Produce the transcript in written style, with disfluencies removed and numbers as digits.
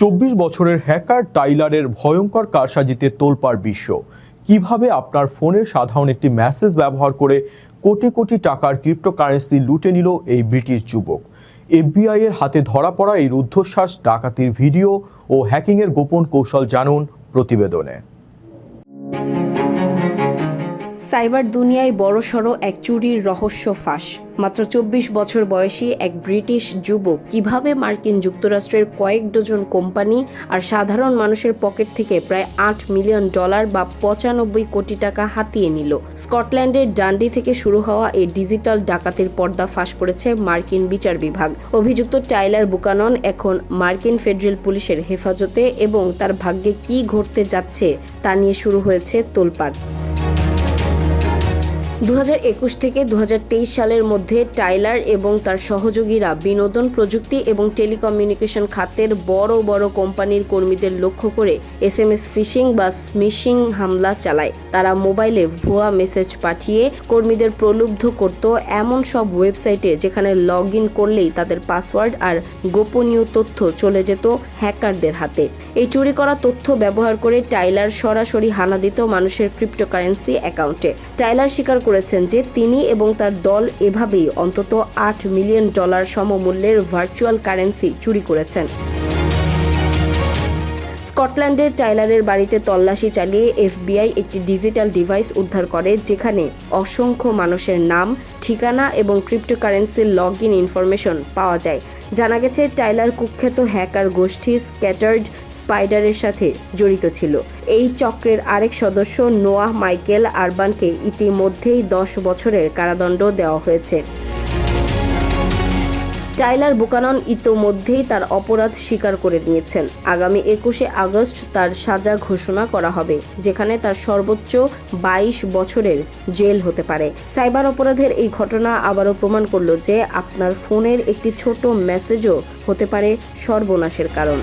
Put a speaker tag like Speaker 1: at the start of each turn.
Speaker 1: 24 বছরের হ্যাকার টাইলারের ভয়ঙ্কর কারসাজিতে তোলপাড় বিশ্ব। কিভাবে আপনার ফোনের সাধারণ একটি মেসেজ ব্যবহার করে কোটি কোটি টাকার ক্রিপ্টোকারেন্সি লুটে নিল এই ব্রিটিশ যুবক। FBI এর হাতে ধরা পড়া এই রুদ্ধশ্বাস ডাকাতির ভিডিও ও হ্যাকিংয়ের গোপন কৌশল জানুন প্রতিবেদনে।
Speaker 2: সাইবার দুনিয়ায় বড়সড় এক চুরির রহস্য ফাঁস। মাত্র 24 বছর বয়সী এক ব্রিটিশ যুবক কিভাবে মার্কিন যুক্তরাষ্ট্রের কয়েক ডজন কোম্পানি আর সাধারণ মানুষের পকেট থেকে প্রায় $8 মিলিয়ন বা 95 কোটি টাকা হাতিয়ে নিল। স্কটল্যান্ডের ডান্ডি থেকে শুরু হওয়া এই ডিজিটাল ডাকাতির পর্দা ফাঁস করেছে মার্কিন বিচার বিভাগ। অভিযুক্ত টাইলার বুকানন এখন মার্কিন ফেডারেল পুলিশের হেফাজতে এবং তার ভাগ্যে কি ঘটতে যাচ্ছে তা নিয়ে শুরু হয়েছে তোলপাড়। 2021 থেকে 2023 সালের মধ্যে টাইলার এবং তার সহযোগীরা বিনোদন প্রযুক্তি এবং টেলিকমিউনিকেশন খাতের বড় বড় কোম্পানির কর্মীদের লক্ষ্য করে SMS ফিশিং বা স্মিশিং হামলা চালায়। তারা মোবাইলে ভুয়া মেসেজ পাঠিয়ে কর্মীদের প্রলুব্ধ করত এমন সব ওয়েবসাইটে যেখানে লগ ইন করলেই তাদের পাসওয়ার্ড আর গোপনীয় তথ্য চলে যেত হ্যাকারদের হাতে। এই চুরি করা তথ্য ব্যবহার করে টাইলার সরাসরি হানা দিত মানুষের ক্রিপ্টোকারেন্সি অ্যাকাউন্টে। টাইলার স্বীকার করেছেন যে তিনি এবং তার দল এভাবেই অন্তত $8 মিলিয়ন সমমূল্যের ভার্চুয়াল কারেন্সি চুরি করেছেন। স্কটল্যান্ডের টাইলারের বাড়িতে তল্লাশি চালিয়ে FBI একটি ডিজিটাল ডিভাইস উদ্ধার করে যেখানে অসংখ্য মানুষের নাম, ঠিকানা এবং ক্রিপ্টোকারেন্সির লগ ইন ইনফরমেশন পাওয়া যায়। জানা গেছে টাইলার কুখ্যাত হ্যাকার গোষ্ঠী স্ক্যাটার্ড স্পাইডারের সাথে জড়িত ছিল। এই চক্রের আরেক সদস্য নোয়াহ মাইকেল আরবানকে ইতিমধ্যেই 10 বছরের কারাদণ্ড দেওয়া হয়েছে। টাইলার বুকানন ইতোমধ্যেই তার অপরাধ স্বীকার করে নিয়েছেন। আগামী 21 আগস্ট তার সাজা ঘোষণা করা হবে, যেখানে তার সর্বোচ্চ 22 বছরের জেল হতে পারে। সাইবার অপরাধের এই ঘটনা আবারও প্রমাণ করল যে আপনার ফোনের একটি ছোট মেসেজও হতে পারে সর্বনাশের কারণ।